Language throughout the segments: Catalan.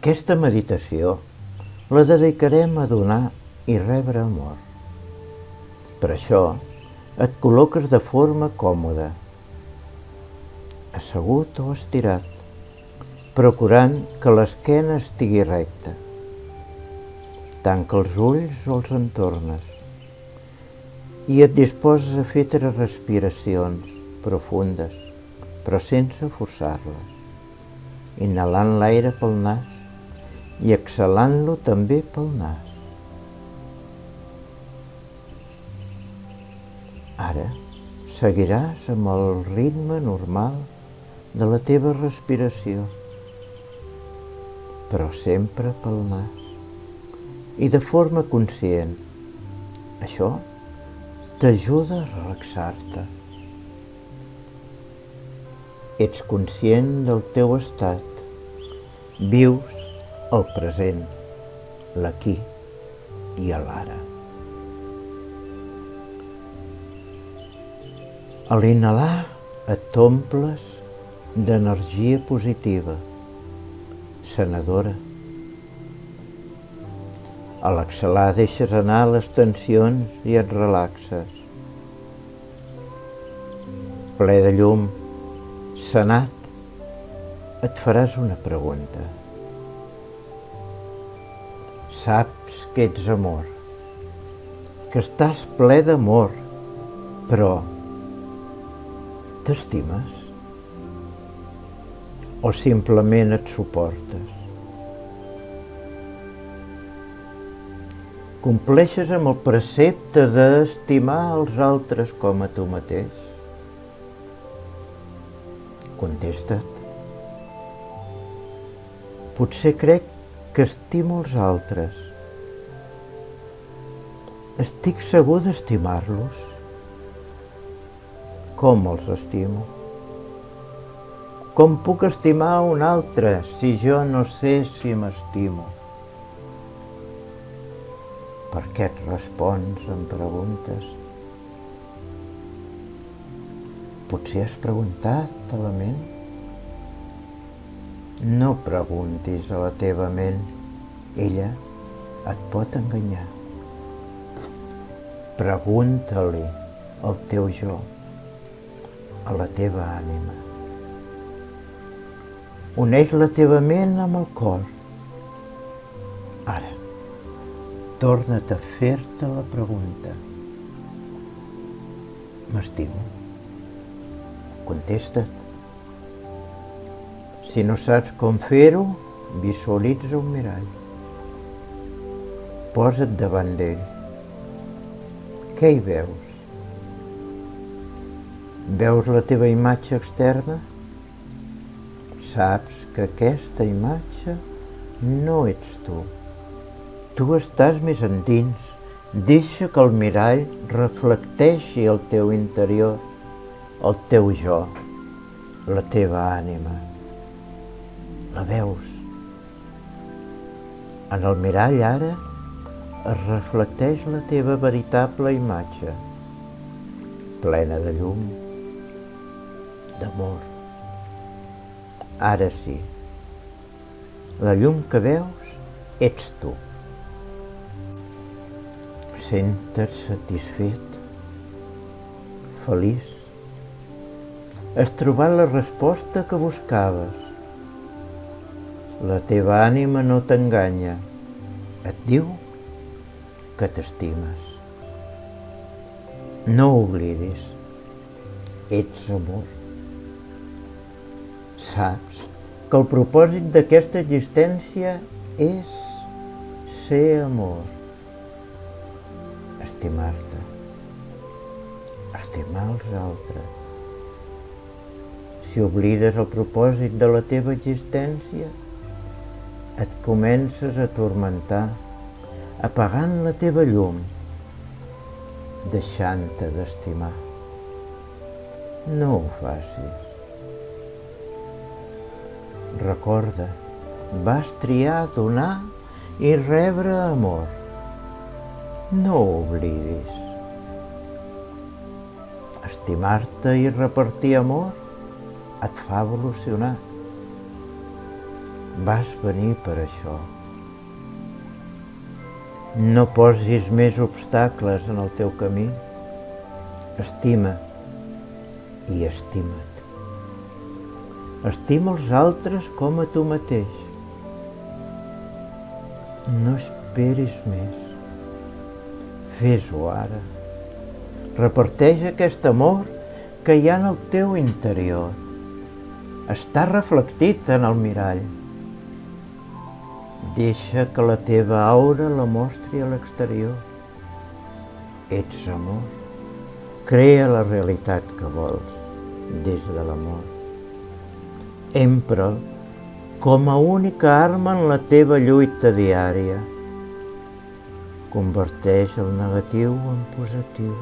Aquesta meditació la dedicarem a donar i rebre amor. Per això et col·loques de forma còmoda, assegut o estirat, procurant que l'esquena estigui recta. Tanca els ulls o els entornes i et disposes a fer 3 respiracions profundes, però sense forçar-les, inhalant l'aire pel nas i exhalant-lo també pel nas. Ara seguiràs amb el ritme normal de la teva respiració, però sempre pel nas i de forma conscient. Això t'ajuda a relaxar-te. Ets conscient del teu estat. Vius el present, l'aquí i l'ara. A l'inhalar et t'omples d'energia positiva, sanadora. A l'exhalar deixes anar les tensions i et relaxes. Ple de llum, sanat, et faràs una pregunta. Saps que ets amor, que estàs ple d'amor, però t'estimes? O simplement et suportes? Compleixes amb el precepte d'estimar els altres com a tu mateix? Contesta't. Potser crec que estimo els altres. Estic segur d'estimar-los? Com els estimo? Com puc estimar un altre si jo no sé si m'estimo? Per què et respons amb preguntes? Potser has preguntat a la ment? No preguntis a la teva ment, ella et pot enganyar. Pregunta-li al teu jo, a la teva ànima. Uneix la teva ment amb el cor. Ara, torna't a fer-te la pregunta. M'estimo? Contesta't. Si no saps com fer-ho, visualitza un mirall. Posa't davant d'ell. Què hi veus? Veus la teva imatge externa? Saps que aquesta imatge no ets tu. Tu estàs més endins. Deixa que el mirall reflecteixi el teu interior, el teu jo, la teva ànima. La veus? En el mirall ara es reflecteix la teva veritable imatge, plena de llum, d'amor. Ara sí, la llum que veus ets tu. Sents satisfet, feliç. Has trobat la resposta que buscaves. La teva ànima no t'enganya. Et diu que t'estimes. No ho oblidis. Ets amor. Saps que el propòsit d'aquesta existència és ser amor. Estimar-te, estimar els altres. Si oblides el propòsit de la teva existència, et comences a turmentar, apagant la teva llum, deixant-te d'estimar. No ho facis. Recorda, vas triar donar i rebre amor. No ho oblidis. Estimar-te i repartir amor et fa evolucionar. Vas venir per això. No posis més obstacles en el teu camí. Estima i estima't. Estima els altres com a tu mateix. No esperis més. Fes-ho ara. Reparteix aquest amor que hi ha en el teu interior. Està reflectit en el mirall. Deixa que la teva aura la mostri a l'exterior. Ets amor. Crea la realitat que vols des de l'amor. Empra'l com a única arma en la teva lluita diària. Converteix el negatiu en positiu.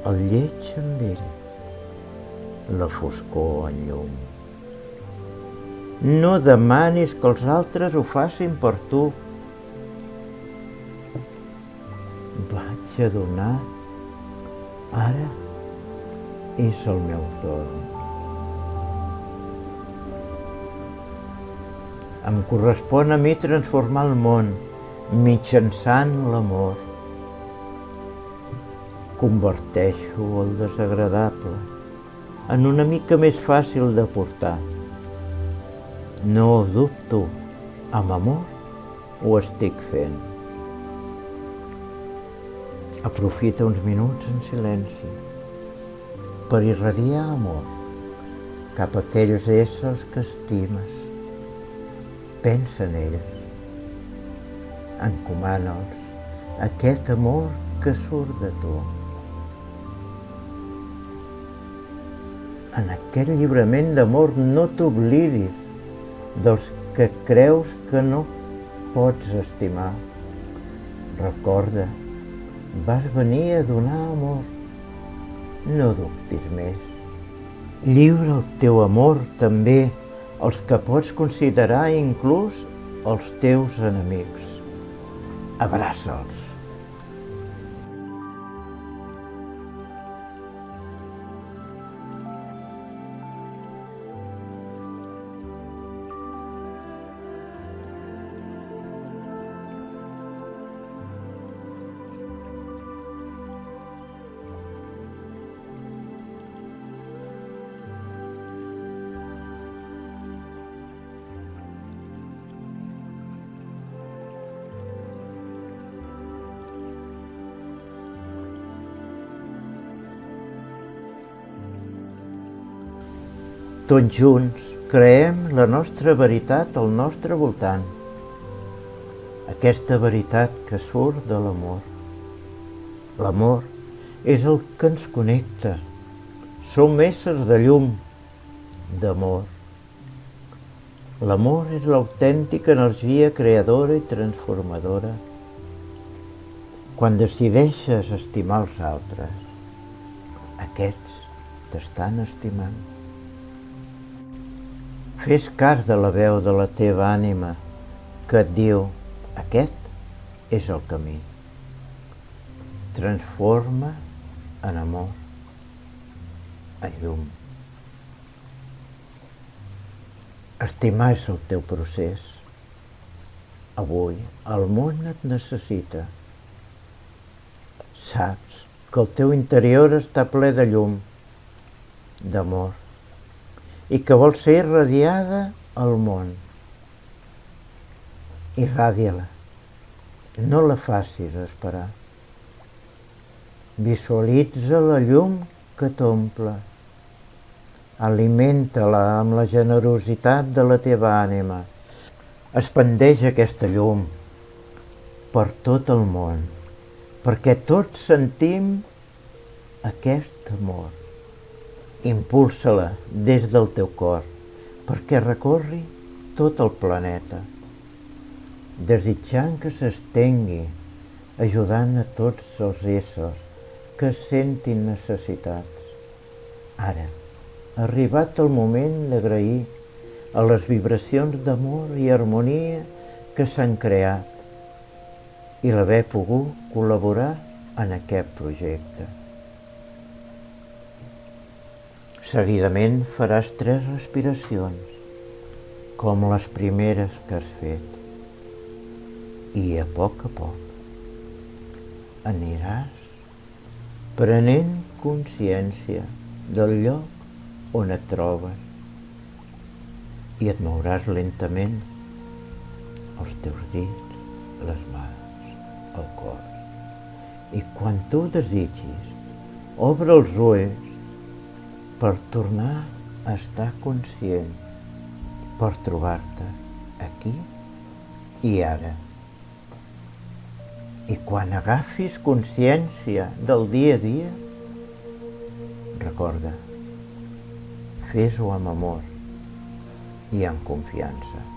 El lleig en vell, la foscor en llum. No demanis que els altres ho facin per tu. Vaig a donar. Ara és el meu torn. Em correspon a mi transformar el món mitjançant l'amor. Converteixo el desagradable en una mica més fàcil de portar. No ho dubto, amb amor ho estic fent. Aprofita uns minuts en silenci per irradiar amor cap a aquells éssers que estimes. Pensa en ells. Encomana'ls aquest amor que surt de tu. En aquest lliurament d'amor no t'oblidis dels que creus que no pots estimar. Recorda, vas venir a donar amor. No dubtis més. Lliura el teu amor també als que pots considerar inclús els teus enemics. Abraça'ls. Tots junts creem la nostra veritat al nostre voltant. Aquesta veritat que surt de l'amor. L'amor és el que ens connecta. Som éssers de llum, d'amor. L'amor és l'autèntica energia creadora i transformadora. Quan decideixes estimar els altres, aquests t'estan estimant. Fes cas de la veu de la teva ànima que et diu: aquest és el camí. Transforma en amor, en llum. Estimar és el teu procés. Avui el món et necessita. Saps que el teu interior està ple de llum, d'amor, i que vol ser irradiada al món. Irradia-la. No la facis esperar. Visualitza la llum que t'omple. Alimenta-la amb la generositat de la teva ànima. Expandeix aquesta llum per tot el món, perquè tots sentim aquest amor. Impulsa-la des del teu cor perquè recorri tot el planeta, desitjant que s'estengui, ajudant a tots els éssers que sentin necessitats. Ara ha arribat el moment d'agrair a les vibracions d'amor i harmonia que s'han creat i l'haver pogut col·laborar en aquest projecte. Seguidament faràs 3 respiracions com les primeres que has fet, i a poc aniràs prenent consciència del lloc on et trobes i et mouràs lentament els teus dits, les mans, el cor. I quan tu desitgis, obre els ulls per tornar a estar conscient, per trobar-te aquí i ara. I quan agafis consciència del dia a dia, recorda, fes-ho amb amor i amb confiança.